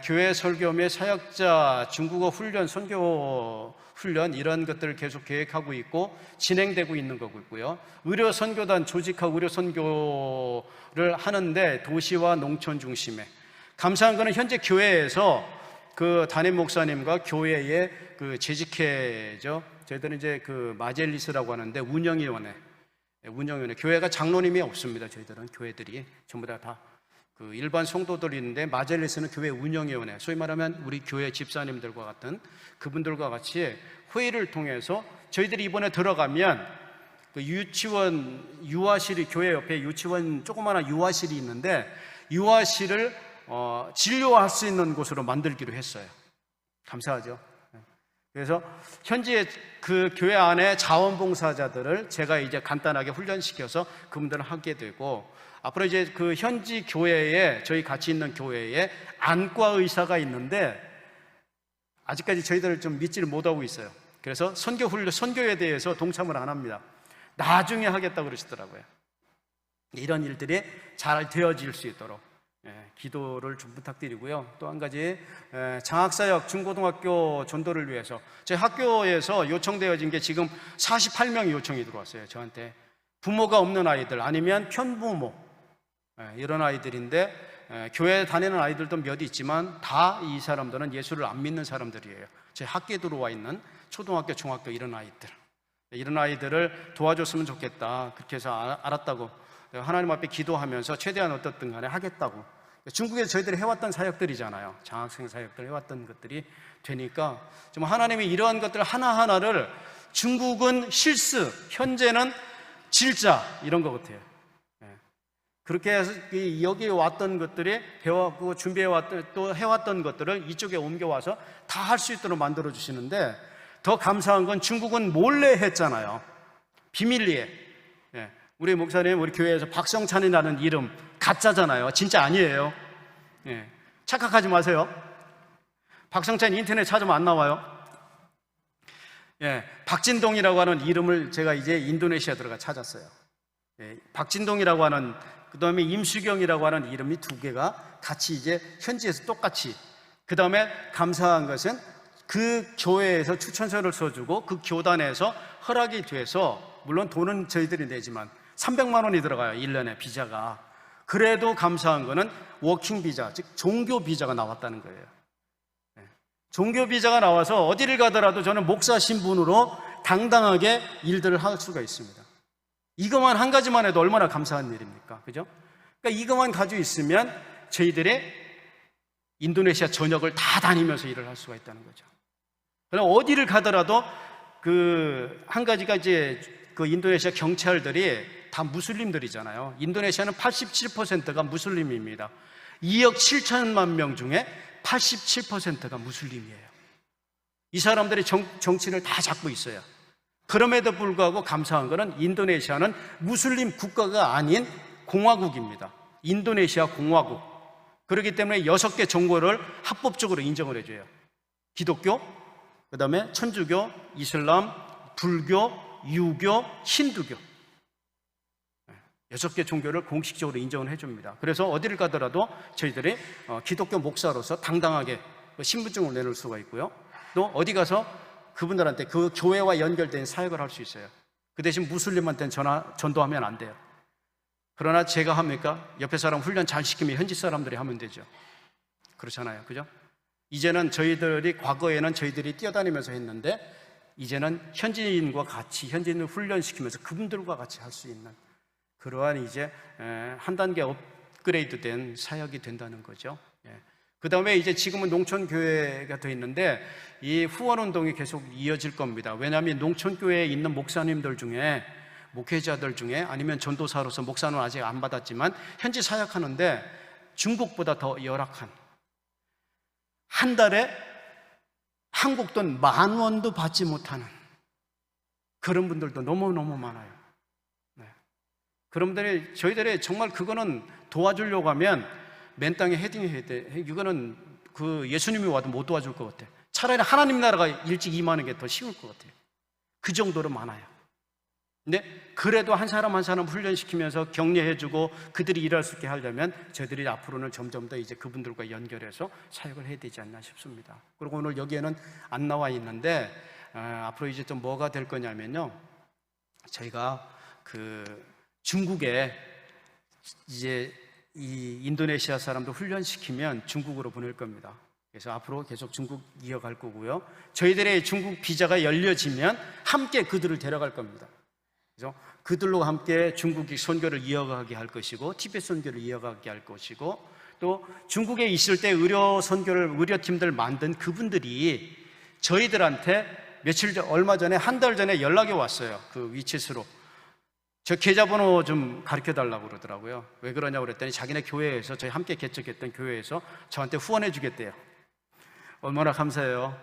교회 설교 및 사역자 중국어 훈련, 선교 훈련 이런 것들을 계속 계획하고 있고 진행되고 있는 거고 있고요. 의료 선교단 조직하고 의료 선교를 하는데 도시와 농촌 중심에 감사한 거는 현재 교회에서 그 담임 목사님과 교회의 그 재직회죠. 저희들은 이제 그 마젤리스라고 하는데 운영위원회, 교회가 장로님이 없습니다. 저희들은 교회들이 전부 다 그 일반 성도들이 있는데 마젤리스는 교회 운영위원회, 소위 말하면 우리 교회 집사님들과 같은 그분들과 같이 회의를 통해서 저희들이 이번에 들어가면 그 유치원, 유아실이 교회 옆에 유치원 조그마한 유아실이 있는데 유아실을 진료할 수 있는 곳으로 만들기로 했어요. 감사하죠. 그래서 현재 그 교회 안에 자원봉사자들을 제가 이제 간단하게 훈련시켜서 그분들을 하게 되고 앞으로 이제 그 현지 교회에 저희 같이 있는 교회에 안과 의사가 있는데 아직까지 저희들을 좀 믿지를 못하고 있어요. 그래서 선교에 대해서 동참을 안 합니다. 나중에 하겠다고 그러시더라고요. 이런 일들이 잘 되어질 수 있도록 기도를 좀 부탁드리고요. 또 한 가지 장학사역 중고등학교 전도를 위해서 저희 학교에서 요청되어진 게 지금 48명의 요청이 들어왔어요. 저한테 부모가 없는 아이들 아니면 편부모 이런 아이들인데 교회 다니는 아이들도 몇 있지만 다 이 사람들은 예수를 안 믿는 사람들이에요. 제 학교에 들어와 있는 초등학교, 중학교 이런 아이들을 도와줬으면 좋겠다. 그렇게 해서 알았다고 하나님 앞에 기도하면서 최대한 어떻든 간에 하겠다고. 중국에서 저희들이 해왔던 사역들이잖아요. 장학생 사역들 해왔던 것들이 되니까 좀 하나님이 이러한 것들 하나하나를 중국은 실수, 현재는 질자 이런 것 같아요. 그렇게 해서 여기 왔던 것들이 배워왔고 준비해왔던 또 해왔던 것들을 이쪽에 옮겨와서 다 할 수 있도록 만들어 주시는데 더 감사한 건 중국은 몰래 했잖아요. 비밀리에. 우리 목사님 우리 교회에서 박성찬이라는 이름 가짜잖아요. 진짜 아니에요. 착각하지 마세요. 박성찬 인터넷 찾으면 안 나와요. 박진동이라고 하는 이름을 제가 이제 인도네시아 들어가 찾았어요. 박진동이라고 하는 그 다음에 임수경이라고 하는 이름이 두 개가 같이 이제 현지에서 똑같이 그 다음에 감사한 것은 그 교회에서 추천서를 써주고 그 교단에서 허락이 돼서 물론 돈은 저희들이 내지만 300만 원이 들어가요. 1년에 비자가. 그래도 감사한 거는 워킹 비자, 즉 종교 비자가 나왔다는 거예요. 종교 비자가 나와서 어디를 가더라도 저는 목사 신분으로 당당하게 일들을 할 수가 있습니다. 이것만 한 가지만 해도 얼마나 감사한 일입니까? 그죠? 그러니까 이것만 가지고 있으면 저희들이 인도네시아 전역을 다 다니면서 일을 할 수가 있다는 거죠. 그럼 어디를 가더라도 그 한 가지가 이제 그 인도네시아 경찰들이 다 무슬림들이잖아요. 인도네시아는 87%가 무슬림입니다. 2억 7천만 명 중에 87%가 무슬림이에요. 이 사람들이 정치를 다 잡고 있어요. 그럼에도 불구하고 감사한 것은 인도네시아는 무슬림 국가가 아닌 공화국입니다. 인도네시아 공화국. 그렇기 때문에 6개 종교를 합법적으로 인정을 해줘요. 기독교, 그 다음에 천주교, 이슬람, 불교, 유교, 힌두교. 6개 종교를 공식적으로 인정을 해줍니다. 그래서 어디를 가더라도 저희들이 기독교 목사로서 당당하게 신분증을 내놓을 수가 있고요. 또 어디 가서 그분들한테 그 교회와 연결된 사역을 할 수 있어요. 그 대신 무슬림한테는 전도하면 안 돼요. 그러나 제가 합니까? 옆에 사람 훈련 잘 시키면 현지 사람들이 하면 되죠. 그렇잖아요. 그죠? 이제는 저희들이 과거에는 저희들이 뛰어다니면서 했는데 이제는 현지인과 같이 현지인을 훈련시키면서 그분들과 같이 할 수 있는 그러한 이제 한 단계 업그레이드 된 사역이 된다는 거죠. 그 다음에 이제 지금은 농촌교회가 되어 있는데 이 후원운동이 계속 이어질 겁니다. 왜냐하면 농촌교회에 있는 목사님들 중에 목회자들 중에 아니면 전도사로서 목사는 아직 안 받았지만 현지 사역하는데 중국보다 더 열악한, 한 달에 한국 돈 10,000원도 받지 못하는 그런 분들도 너무너무 많아요. 네. 그런 분들이 저희들이 정말 그거는 도와주려고 하면 맨 땅에 헤딩해야 돼. 이거는 그 예수님이 와도 못 도와줄 것 같아. 차라리 하나님 나라가 일찍 임하는 게 더 쉬울 것 같아요. 그 정도로 많아요. 근데 그래도 한 사람 한 사람 훈련시키면서 격려해주고 그들이 일할 수 있게 하려면 저희들이 앞으로는 점점 더 이제 그분들과 연결해서 사역을 해야 되지 않나 싶습니다. 그리고 오늘 여기에는 안 나와 있는데 앞으로 이제 좀 뭐가 될 거냐면요, 저희가 그 중국에 이제 이 인도네시아 사람도 훈련시키면 중국으로 보낼 겁니다. 그래서 앞으로 계속 중국 이어갈 거고요, 저희들의 중국 비자가 열려지면 함께 그들을 데려갈 겁니다. 그래서 그들로 함께 중국이 선교를 이어가게 할 것이고 티베트 선교를 이어가게 할 것이고, 또 중국에 있을 때 의료팀들 만든 그분들이 저희들한테 얼마 전에 한 달 전에 연락이 왔어요. 그 위챗으로 저 계좌번호 좀 가르쳐 달라고 그러더라고요. 왜 그러냐고 그랬더니 자기네 교회에서, 저희 함께 개척했던 교회에서 저한테 후원해 주겠대요. 얼마나 감사해요.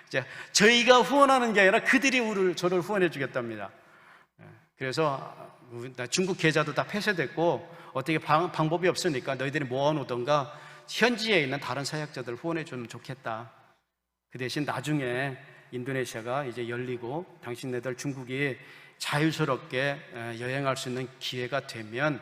이제 저희가 후원하는 게 아니라 그들이 저를 후원해 주겠답니다. 그래서 중국 계좌도 다 폐쇄됐고 어떻게 방법이 없으니까 너희들이 모아놓던가 현지에 있는 다른 사역자들 후원해 주면 좋겠다. 그 대신 나중에 인도네시아가 이제 열리고 당신네들 중국이 자유스럽게 여행할 수 있는 기회가 되면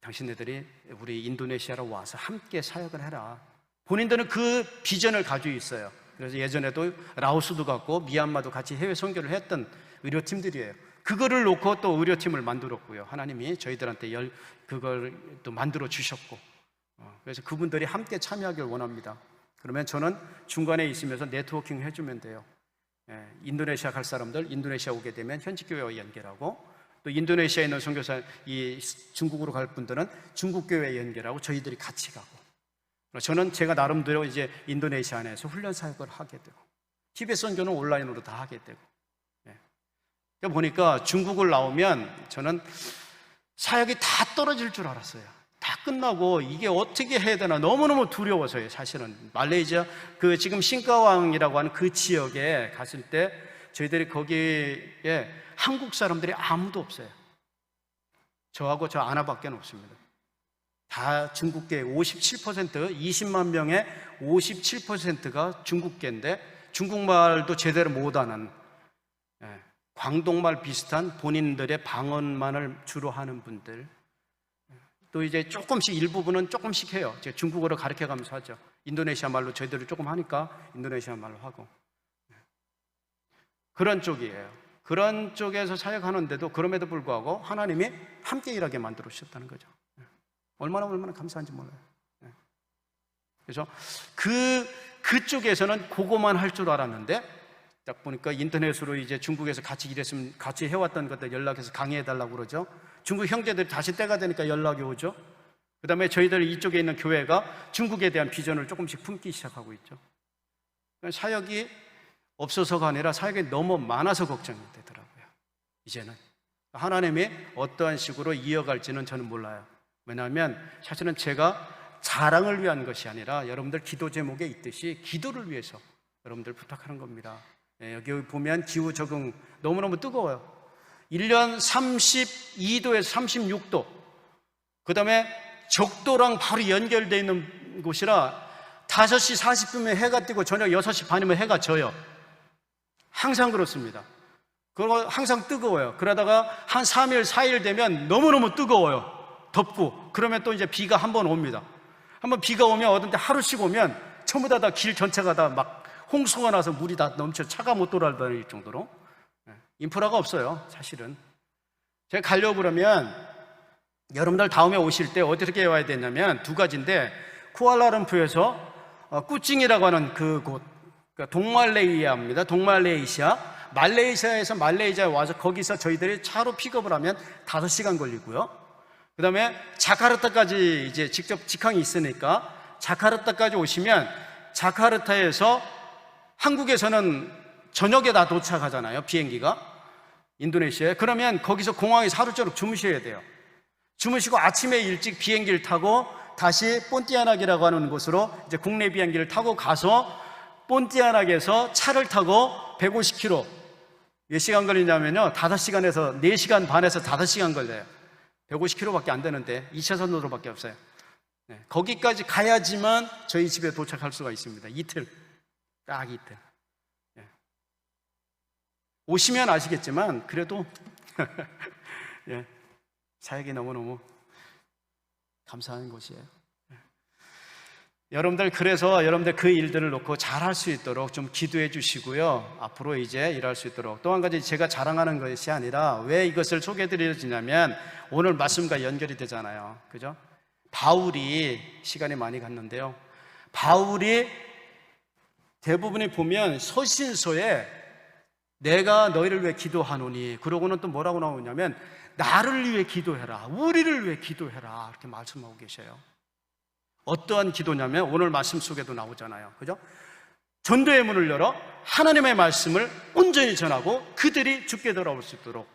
당신네들이 우리 인도네시아로 와서 함께 사역을 해라. 본인들은 그 비전을 가지고 있어요. 그래서 예전에도 라오스도 갔고 미얀마도 같이 해외 선교를 했던 의료팀들이에요. 그거를 놓고 또 의료팀을 만들었고요, 하나님이 저희들한테 그걸 또 만들어 주셨고, 그래서 그분들이 함께 참여하길 원합니다. 그러면 저는 중간에 있으면서 네트워킹 해주면 돼요. 인도네시아 갈 사람들 인도네시아 오게 되면 현지 교회와 연결하고, 또 인도네시아에 있는 선교사 중국으로 갈 분들은 중국 교회에 연결하고 저희들이 같이 가고, 저는 제가 나름대로 이제 인도네시아 안에서 훈련 사역을 하게 되고, 티베트 선교는 온라인으로 다 하게 되고, 보니까 중국을 나오면 저는 사역이 다 떨어질 줄 알았어요. 다 끝나고 이게 어떻게 해야 되나 너무너무 두려워서요. 사실은 말레이시아 지금 싱카왕이라고 하는 그 지역에 갔을 때 저희들이 거기에 한국 사람들이 아무도 없어요. 저하고 저 아나밖에 없습니다. 다 중국계 57%, 20만 명의 57%가 중국계인데 중국말도 제대로 못하는, 광동말 비슷한 본인들의 방언만을 주로 하는 분들, 또 이제 조금씩 일부분은 조금씩 해요. 제가 중국어로 가르쳐가면서 하죠. 인도네시아 말로 저희들이 조금 하니까 인도네시아 말로 하고, 그런 쪽이에요. 그런 쪽에서 사역하는데도 그럼에도 불구하고 하나님이 함께 일하게 만들어 주셨다는 거죠. 얼마나 감사한지 몰라요. 그래서 그쪽에서는 그거만 할 줄 알았는데 딱 보니까 인터넷으로 이제 중국에서 같이 일했으면 같이 해왔던 것들 연락해서 강의해달라고 그러죠. 중국 형제들이 다시 때가 되니까 연락이 오죠. 그 다음에 저희들 이쪽에 있는 교회가 중국에 대한 비전을 조금씩 품기 시작하고 있죠. 사역이 없어서가 아니라 사역이 너무 많아서 걱정이 되더라고요. 이제는 하나님이 어떠한 식으로 이어갈지는 저는 몰라요. 왜냐하면 사실은 제가 자랑을 위한 것이 아니라 여러분들 기도 제목에 있듯이 기도를 위해서 여러분들 부탁하는 겁니다. 여기 보면 기후 적응 너무너무 뜨거워요. 1년 32도에서 36도, 그 다음에 적도랑 바로 연결되어 있는 곳이라 5시 40분에 해가 뜨고 저녁 6시 반이면 해가 져요. 항상 그렇습니다. 그리고 항상 뜨거워요. 그러다가 한 3일, 4일 되면 너무너무 뜨거워요. 덥고. 그러면 또 이제 비가 한번 옵니다. 한번 비가 오면 어딘데 하루씩 오면 전부 다 길 전체가 다 막 홍수가 나서 물이 다 넘쳐 차가 못 돌아다닐 정도로 인프라가 없어요, 사실은. 제가 가려고 그러면 여러분들 다음에 오실 때 어떻게 와야 되냐면 두 가지인데, 쿠알라룸푸르에서 꾸찡이라고 하는 그곳, 동말레이시아입니다. 동말레이시아. 말레이시아에서 말레이시아에 와서 거기서 저희들이 차로 픽업을 하면 5시간 걸리고요. 그 다음에 자카르타까지 이제 직접 직항이 있으니까 자카르타까지 오시면 자카르타에서 한국에서는 저녁에 다 도착하잖아요, 비행기가. 인도네시아에. 그러면 거기서 공항에서 하루 종일 주무셔야 돼요. 주무시고 아침에 일찍 비행기를 타고 다시 본티아나키라고 하는 곳으로 이제 국내 비행기를 타고 가서 본티아나키에서 차를 타고 150km. 몇 시간 걸리냐면요, 5시간에서 4시간 반에서 5시간 걸려요. 150km밖에 안 되는데 2차선 도로밖에 없어요. 네, 거기까지 가야지만 저희 집에 도착할 수가 있습니다. 이틀, 딱 이틀. 네. 오시면 아시겠지만 그래도 예, 사역이 너무너무 감사한 곳이에요. 여러분들, 그래서 여러분들 그 일들을 놓고 잘할 수 있도록 좀 기도해 주시고요. 앞으로 이제 일할 수 있도록. 또 한 가지, 제가 자랑하는 것이 아니라 왜 이것을 소개해 드리냐면 오늘 말씀과 연결이 되잖아요. 그죠? 바울이, 시간이 많이 갔는데요, 바울이 대부분이 보면 서신서에 내가 너희를 위해 기도하노니, 그러고는 또 뭐라고 나오냐면 나를 위해 기도해라, 우리를 위해 기도해라, 이렇게 말씀하고 계셔요. 어떠한 기도냐면 오늘 말씀 속에도 나오잖아요. 그죠? 전도의 문을 열어 하나님의 말씀을 온전히 전하고 그들이 죽게 돌아올 수 있도록,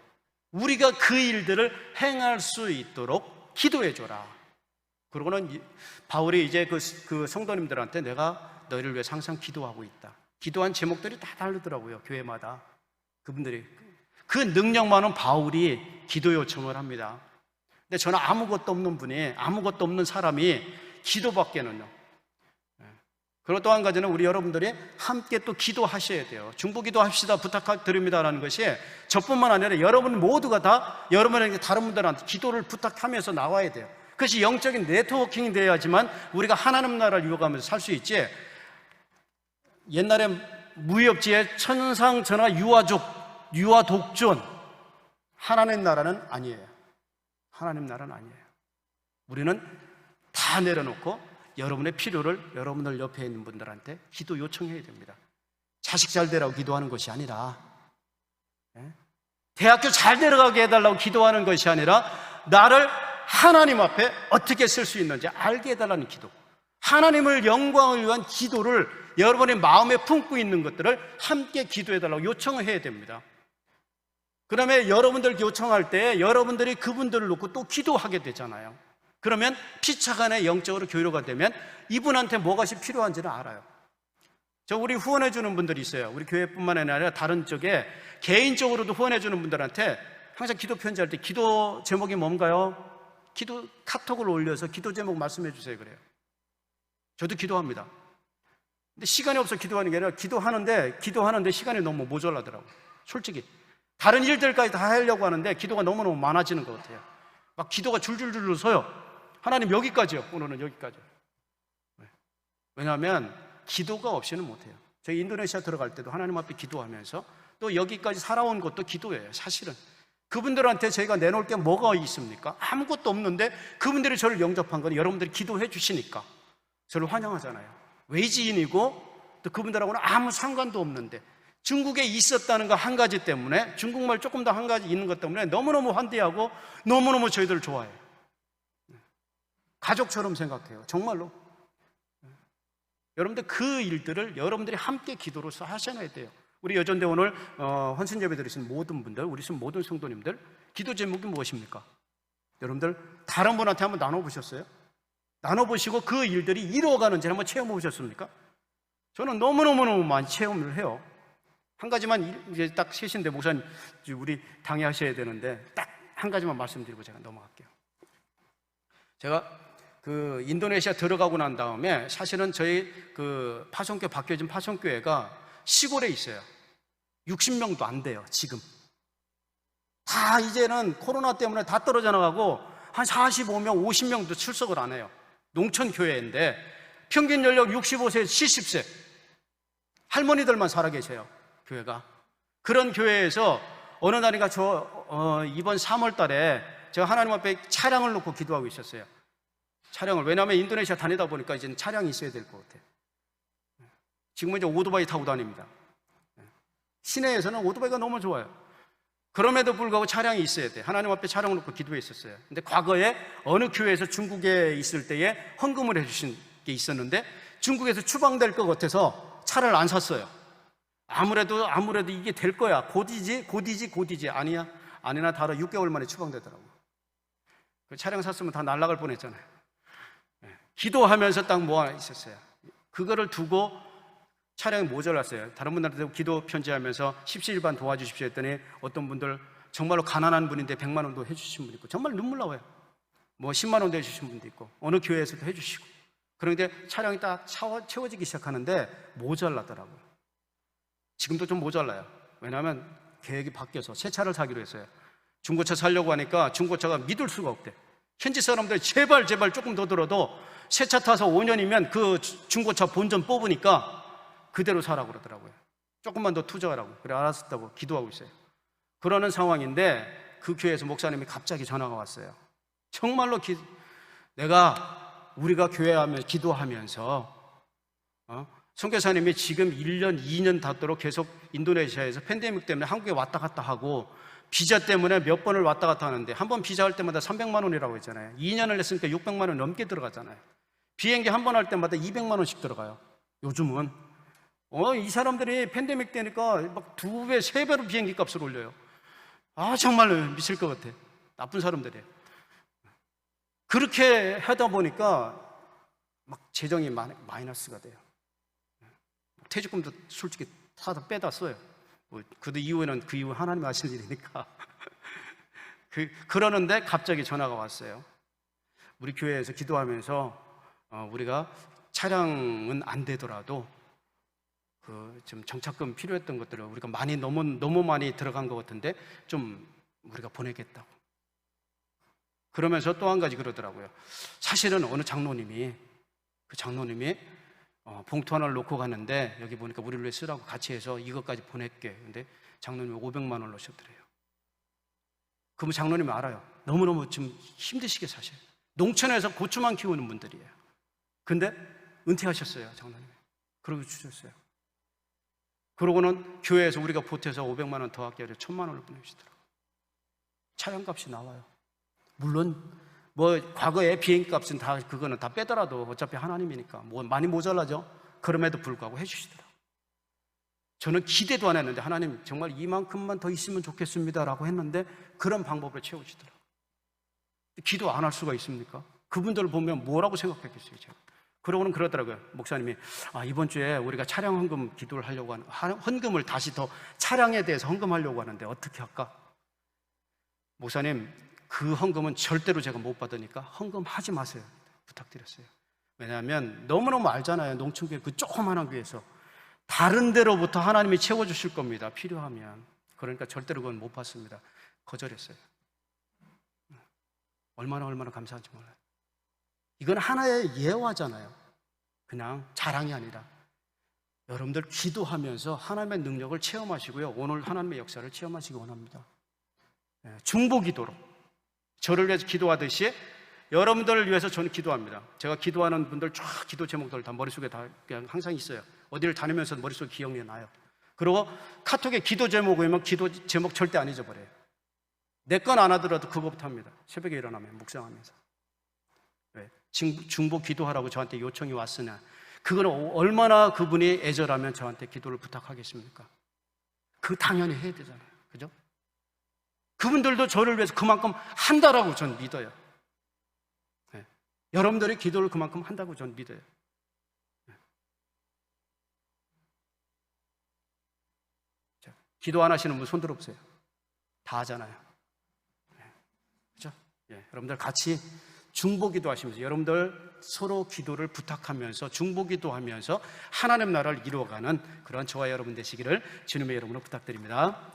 우리가 그 일들을 행할 수 있도록 기도해 줘라. 그러고는 바울이 이제 그 성도님들한테 내가 너희를 위해 항상 기도하고 있다. 기도한 제목들이 다 다르더라고요. 교회마다 그분들이. 그 능력 많은 바울이 기도 요청을 합니다. 근데 저는 아무것도 없는 분이, 아무것도 없는 사람이 기도밖에는요. 그리고 또 한 가지는 우리 여러분들이 함께 또 기도하셔야 돼요. 중보기도 합시다 부탁드립니다라는 것이 저뿐만 아니라 여러분 모두가 다 여러분에게 다른 분들한테 기도를 부탁하면서 나와야 돼요. 그것이 영적인 네트워킹이 돼야지만 우리가 하나님 나라를 이어가면서 살 수 있지. 옛날에 무협지에 천상천하 유아족, 유아독존, 하나님 나라는 아니에요. 하나님 나라는 아니에요. 우리는 다 내려놓고 여러분의 필요를 여러분들 옆에 있는 분들한테 기도 요청해야 됩니다. 자식 잘 되라고 기도하는 것이 아니라, 대학교 잘 들어가게 해달라고 기도하는 것이 아니라, 나를 하나님 앞에 어떻게 쓸 수 있는지 알게 해달라는 기도, 하나님을 영광을 위한 기도를 여러분의 마음에 품고 있는 것들을 함께 기도해달라고 요청을 해야 됩니다. 그 다음에 여러분들 요청할 때 여러분들이 그분들을 놓고 또 기도하게 되잖아요. 그러면 피차간에 영적으로 교류가 되면 이분한테 뭐가 필요한지를 알아요. 우리 후원해 주는 분들이 있어요. 우리 교회뿐만 아니라 다른 쪽에 개인적으로도 후원해 주는 분들한테 항상 기도 편지할 때 기도 제목이 뭔가요? 기도 카톡을 올려서 기도 제목 말씀해 주세요 그래요. 저도 기도합니다. 근데 시간이 없어 기도하는 게 아니라 기도하는데 시간이 너무 모자라더라고요. 솔직히 다른 일들까지 다 하려고 하는데 기도가 너무너무 많아지는 것 같아요. 막 기도가 줄줄줄 서요. 하나님 여기까지요. 오늘은 여기까지요. 왜냐하면 기도가 없이는 못해요. 저희 인도네시아 들어갈 때도 하나님 앞에 기도하면서 또 여기까지 살아온 것도 기도예요. 사실은 그분들한테 저희가 내놓을 게 뭐가 있습니까? 아무것도 없는데 그분들이 저를 영접한 건 여러분들이 기도해 주시니까 저를 환영하잖아요. 외지인이고 또 그분들하고는 아무 상관도 없는데 중국에 있었다는 거 한 가지 때문에, 중국말 조금 더 한 가지 있는 것 때문에 너무너무 환대하고 너무너무 저희들을 좋아해요. 가족처럼 생각해요. 정말로. 여러분들 그 일들을 여러분들이 함께 기도로서 하셔야 돼요. 우리 여전대 오늘 헌신 예배 드리신 모든 분들, 우리 모든 성도님들, 기도 제목이 무엇입니까? 여러분들 다른 분한테 한번 나눠보셨어요? 나눠보시고 그 일들이 이루어가는지 한번 체험해 보셨습니까? 저는 너무너무 많이 체험을 해요. 한 가지만, 이제 딱 셋인데 목사님 우리 당회하셔야 되는데 딱 한 가지만 말씀드리고 제가 넘어갈게요. 제가 그 인도네시아 들어가고 난 다음에 사실은 저희 그 파송교회, 바뀌어진 파송교회가 시골에 있어요. 60명도 안 돼요. 지금 다 이제는 코로나 때문에 다 떨어져 나가고 한 45명, 50명도 출석을 안 해요. 농촌 교회인데 평균 연령 65세, 70세 할머니들만 살아 계세요. 교회가. 그런 교회에서 어느 날인가 이번 3월 달에 제가 하나님 앞에 차량을 놓고 기도하고 있었어요. 차량을. 왜냐하면 인도네시아 다니다 보니까 이제는 차량이 있어야 될 것 같아요. 지금은 이제 오토바이 타고 다닙니다. 시내에서는 오토바이가 너무 좋아요. 그럼에도 불구하고 차량이 있어야 돼. 하나님 앞에 차량을 놓고 기도했었어요. 근데 과거에 어느 교회에서 중국에 있을 때에 헌금을 해주신 게 있었는데 중국에서 추방될 것 같아서 차를 안 샀어요. 아무래도 이게 될 거야. 곧이지. 아니나 다르 6개월 만에 추방되더라고. 그 차량 샀으면 다 날아갈 뻔했잖아요. 기도하면서 딱 모아 있었어요. 그거를 두고 차량이 모자랐어요. 다른 분들한테 기도 편지하면서 십시일반 도와주십시오 했더니 어떤 분들 정말로 가난한 분인데 100만 원도 해주신 분 있고, 정말 눈물 나와요. 뭐 10만 원도 해주신 분도 있고, 어느 교회에서도 해주시고. 그런데 차량이 딱 채워지기 시작하는데 모자라더라고요. 지금도 좀 모자라요. 왜냐하면 계획이 바뀌어서 새 차를 사기로 했어요. 중고차 사려고 하니까 중고차가 믿을 수가 없대. 현지 사람들이 제발 조금 더 들어도 새 차 타서 5년이면 그 중고차 본전 뽑으니까 그대로 사라고 그러더라고요. 조금만 더 투자하라고. 그래, 알았다고 기도하고 있어요. 그러는 상황인데 그 교회에서 목사님이 갑자기 전화가 왔어요. 정말로 우리가 교회하면 기도하면서 선교사님이 지금 1년, 2년 닿도록 계속 인도네시아에서 팬데믹 때문에 한국에 왔다 갔다 하고 비자 때문에 몇 번을 왔다 갔다 하는데 한 번 비자 할 때마다 300만 원이라고 했잖아요. 2년을 했으니까 600만 원 넘게 들어가잖아요. 비행기 한 번 할 때마다 200만 원씩 들어가요. 요즘은 이 사람들이 팬데믹 때니까 막 2배, 3배로 비행기 값을 올려요. 정말 미칠 것 같아. 나쁜 사람들이에요. 그렇게 하다 보니까 막 재정이 마이너스가 돼요. 퇴직금도 솔직히 사다 빼다 써요. 그 이후 하나님 하시는 일이니까. 그러는데 갑자기 전화가 왔어요. 우리 교회에서 기도하면서 우리가 차량은 안 되더라도 좀 정착금 필요했던 것들을 우리가 너무 많이 들어간 것 같은데 좀 우리가 보내겠다고. 그러면서 또 한 가지 그러더라고요. 사실은 어느 장로님이 봉투 하나를 놓고 갔는데 여기 보니까 우리를 위해 쓰라고 같이 해서 이것까지 보낼게. 근데 장로님이 500만 원을 넣으셨더래요. 그러면 장로님이 알아요. 너무너무 좀 힘드시게 사셔요. 농촌에서 고추만 키우는 분들이에요. 근데 은퇴하셨어요, 장로님이. 그러고 주셨어요. 그러고는 교회에서 우리가 보태서 500만 원 더 아껴 1000만 원을 보내주시더라고요. 차량값이 나와요. 물론 과거에 비행값은 그거는 다 빼더라도 어차피 하나님이니까 많이 모자라죠. 그럼에도 불구하고 해주시더라고요. 저는 기대도 안 했는데 하나님 정말 이만큼만 더 있으면 좋겠습니다라고 했는데 그런 방법을 채우시더라고요. 기도 안 할 수가 있습니까? 그분들을 보면 뭐라고 생각했겠어요, 제가. 그러고는 그러더라고요. 목사님이 이번 주에 우리가 차량 헌금 기도를 하려고 헌금을 다시 더 차량에 대해서 헌금하려고 하는데 어떻게 할까? 목사님, 그 헌금은 절대로 제가 못 받으니까 헌금하지 마세요. 부탁드렸어요. 왜냐하면 너무너무 알잖아요. 농촌교회 그 조그만한 교회에서 다른 데로부터 하나님이 채워주실 겁니다. 필요하면. 그러니까 절대로 그건 못 받습니다. 거절했어요. 얼마나 감사한지 몰라요. 이건 하나의 예화잖아요. 그냥 자랑이 아니라 여러분들 기도하면서 하나님의 능력을 체험하시고요. 오늘 하나님의 역사를 체험하시기 원합니다. 중보기도로 저를 위해서 기도하듯이 여러분들을 위해서 저는 기도합니다. 제가 기도하는 분들 쫙 기도 제목들 다 머릿속에 다 그냥 항상 있어요. 어디를 다니면서 머릿속에 기억이 나요. 그리고 카톡에 기도 제목 오면 기도 제목 절대 안 잊어버려요. 내 건 안 하더라도 그거부터 합니다. 새벽에 일어나면 묵상하면서. 왜? 중보 기도하라고 저한테 요청이 왔으나 그거는 얼마나 그분이 애절하면 저한테 기도를 부탁하겠습니까? 당연히 해야 되잖아요. 그죠? 그분들도 저를 위해서 그만큼 한다라고 전 믿어요. 네. 여러분들이 기도를 그만큼 한다고 전 믿어요. 네. 자, 기도 안 하시는 분 손 들어보세요. 다 하잖아요. 네. 그죠? 예, 여러분들 같이 중보기도 하시면서 여러분들 서로 기도를 부탁하면서 중보기도 하면서 하나님 나라를 이루어가는 그런 저와 여러분 되시기를 주님의 이름으로 부탁드립니다.